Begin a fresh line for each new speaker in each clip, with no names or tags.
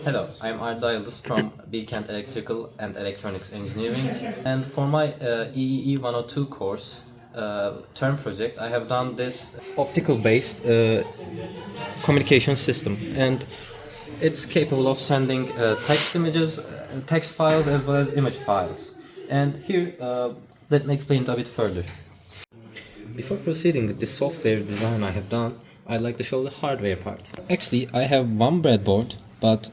Hello, I'm Arda Ayyıldız from Bilkent Electrical and Electronics Engineering, and for my EEE 102 course term project, I have done this optical-based communication system, and it's capable of sending text images, text files, as well as image files. And here, let me explain it a bit further. Before proceeding with the software design I have done, I'd like to show the hardware part. Actually, I have one breadboard, but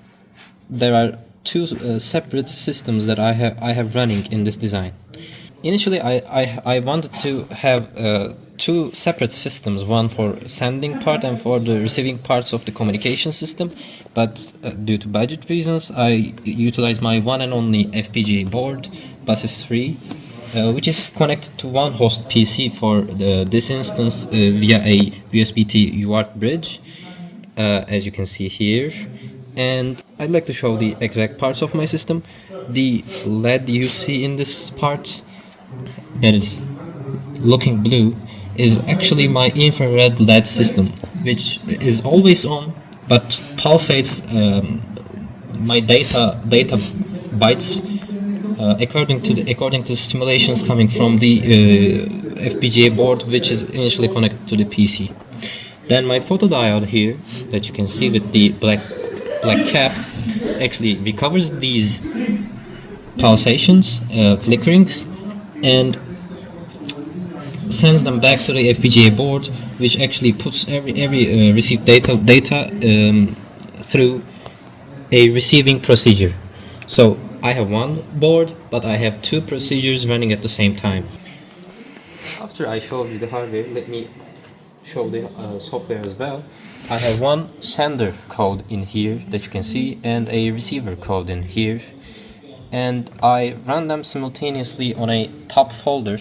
there are two separate systems that I have running in this design. Initially, I wanted to have two separate systems, one for sending part and for the receiving parts of the communication system, but due to budget reasons, I utilized my one and only FPGA board, Basis 3, which is connected to one host PC for this instance via a USB-T UART bridge, as you can see here. And I'd like to show the exact parts of my system. The LED you see in this part that is looking blue is actually my infrared LED system, which is always on but pulsates my data bytes according to the stimulations coming from the FPGA board, which is initially connected to the PC. Then my photodiode here that you can see with the black cap actually recovers these pulsations, flickerings, and sends them back to the FPGA board, which actually puts every received data through a receiving procedure. So I have one board, but I have two procedures running at the same time. After I show you the hardware, let me show the software as well. I have one sender code in here that you can see and a receiver code in here, and I run them simultaneously on a top folder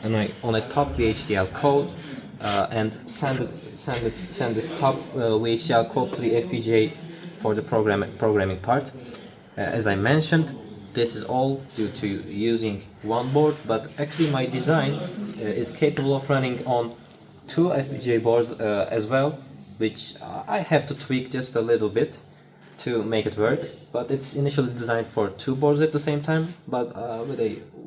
and on a top VHDL code and send this top VHDL code to the FPGA for the programming part. As I mentioned, this is all due to using one board, but actually my design is capable of running on two FPGA boards as well, which I have to tweak just a little bit to make it work. But it's initially designed for two boards at the same time. But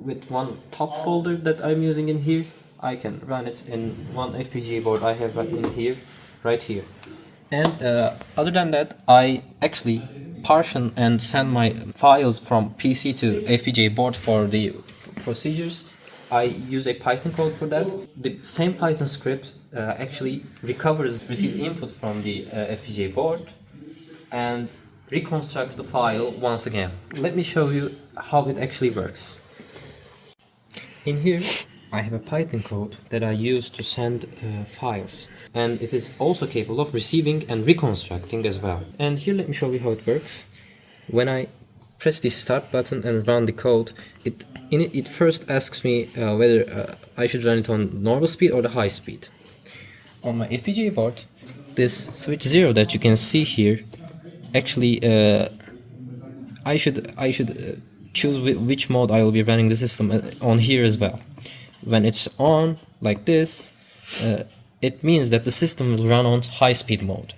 with one top folder that I'm using in here, I can run it in one FPGA board I have right here. And other than that, I actually partition and send my files from PC to FPGA board for the procedures. I use a Python code for that. The same Python script actually recovers received input from the FPGA board and reconstructs the file once again. Let me show you how it actually works. In here, I have a Python code that I use to send files, and it is also capable of receiving and reconstructing as well. And here, let me show you how it works. When I press the start button and run the code, it first asks me whether I should run it on normal speed or the high speed. On my FPGA board, this switch 0 that you can see here, actually I should choose which mode I will be running the system on here as well. When it's on like this, it means that the system will run on high speed mode.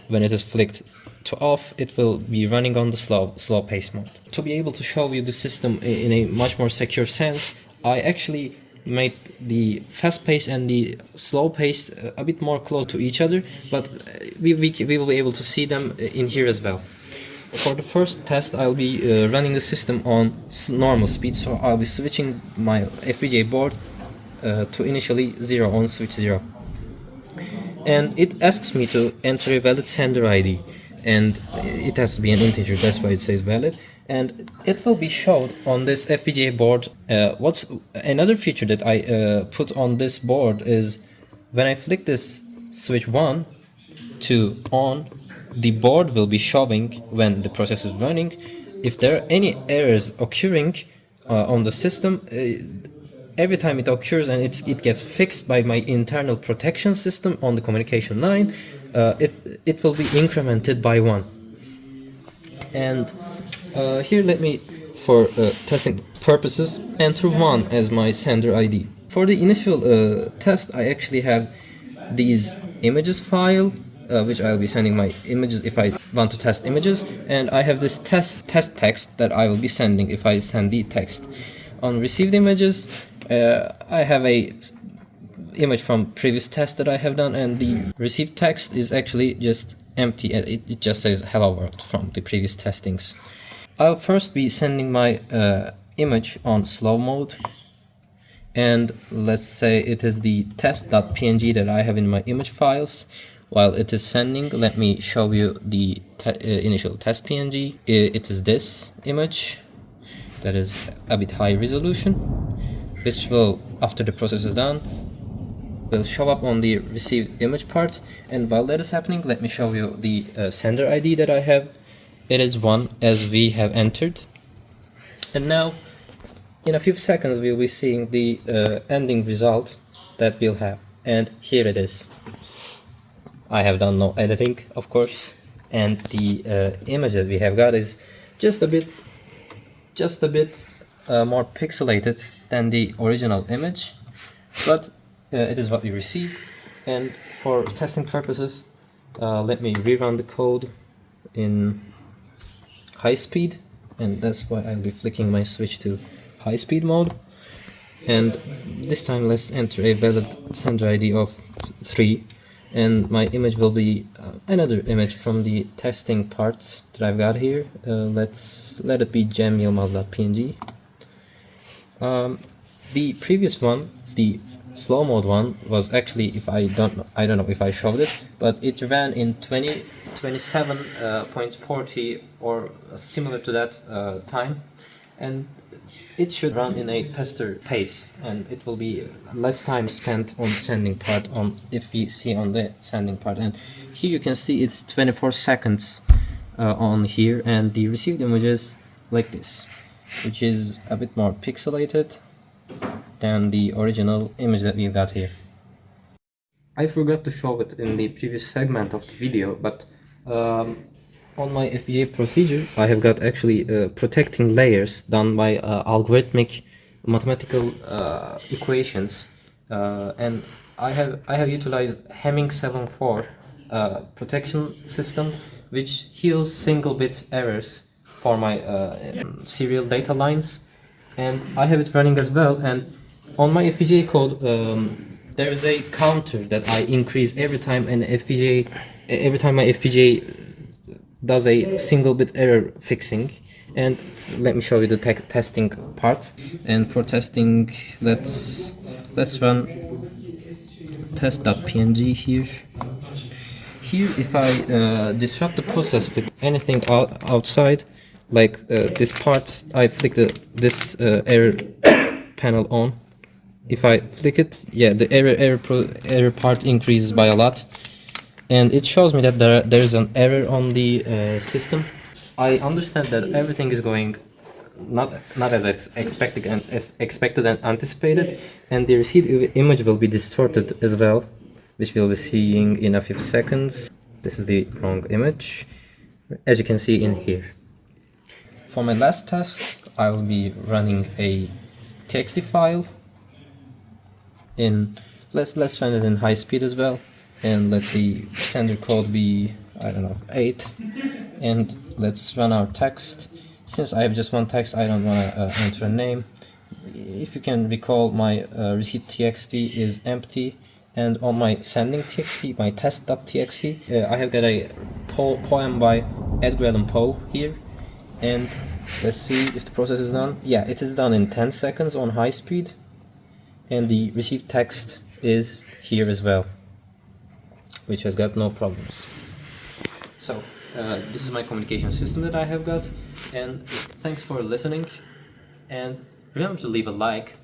When it is flicked to off, it will be running on the slow pace mode. To be able to show you the system in a much more secure sense, I actually made the fast pace and the slow pace a bit more close to each other, but we will be able to see them in here as well. For the first test, I'll be running the system on normal speed, so I'll be switching my FPGA board to initially 0 on switch 0. And it asks me to enter a valid sender ID, and it has to be an integer, that's why it says valid. And it will be showed on this FPGA board. What's another feature that I put on this board is when I flick this switch 1 to on, the board will be showing when the process is running. If there are any errors occurring on the system, every time it occurs and it gets fixed by my internal protection system on the communication line, it will be incremented by 1. And here let me, for testing purposes, enter 1 as my sender ID. For the initial test, I actually have these images file which I'll be sending my images if I want to test images, and I have this test text that I will be sending if I send the text. On received images, I have a image from previous test that I have done, and the received text is actually just empty. It just says hello world from the previous testings. I'll first be sending my image on slow mode, and let's say it is the test.png that I have in my image files. While it is sending, let me show you the initial test PNG. It is this image that is a bit high resolution, which will, after the process is done, will show up on the received image part. And while that is happening, let me show you the sender ID that I have. It is 1 as we have entered. And now, in a few seconds, we'll be seeing the ending result that we'll have. And here it is. I have done no editing, of course, and the image that we have got is just a bit more pixelated than the original image, but it is what we receive. And for testing purposes, let me rerun the code in high speed, and that's why I'll be flicking my switch to high speed mode. And this time let's enter a valid sender ID of 3, and my image will be another image from the testing parts that I've got here. Let's let it be gem.yilmaz.png. The previous one, the slow mode one, was actually, I don't know if I showed it, but it ran in 27.40 or similar to that time, and it should run in a faster pace, and it will be less time spent on sending part, on if we see on the sending part. And here you can see it's 24 seconds on here, and the received images like this, which is a bit more pixelated than the original image that we've got here. I forgot to show it in the previous segment of the video, but on my FPGA procedure, I have got actually protecting layers done by algorithmic mathematical equations, and I have utilized Hamming 7.4 protection system, which heals single bit errors for my serial data lines, and I have it running as well. And on my FPGA code, there is a counter that I increase every time my FPGA does a single bit error fixing. And let me show you the testing part. And for testing, let's run test.png here. Here, if I disrupt the process with anything outside, like this part, I flick this error panel on. If I flick it, yeah, the error part increases by a lot, and it shows me that there is an error on the system. I understand that everything is going not as expected and anticipated, and the received image will be distorted as well, which we'll be seeing in a few seconds. This is the wrong image, as you can see in here. For my last test, I will be running a txt file in, let's run it in high speed as well, and let the sender code be, I don't know, 8, and let's run our text. Since I have just one text, I don't want to enter a name. If you can recall, my receipt txt is empty, and on my sending txt, my test.txt, I have got a poem by Edgar Allan Poe here, and let's see if the process is done. Yeah, it is done in 10 seconds on high speed, and the received text is here as well, which has got no problems. So this is my communication system that I have got, and thanks for listening, and remember to leave a like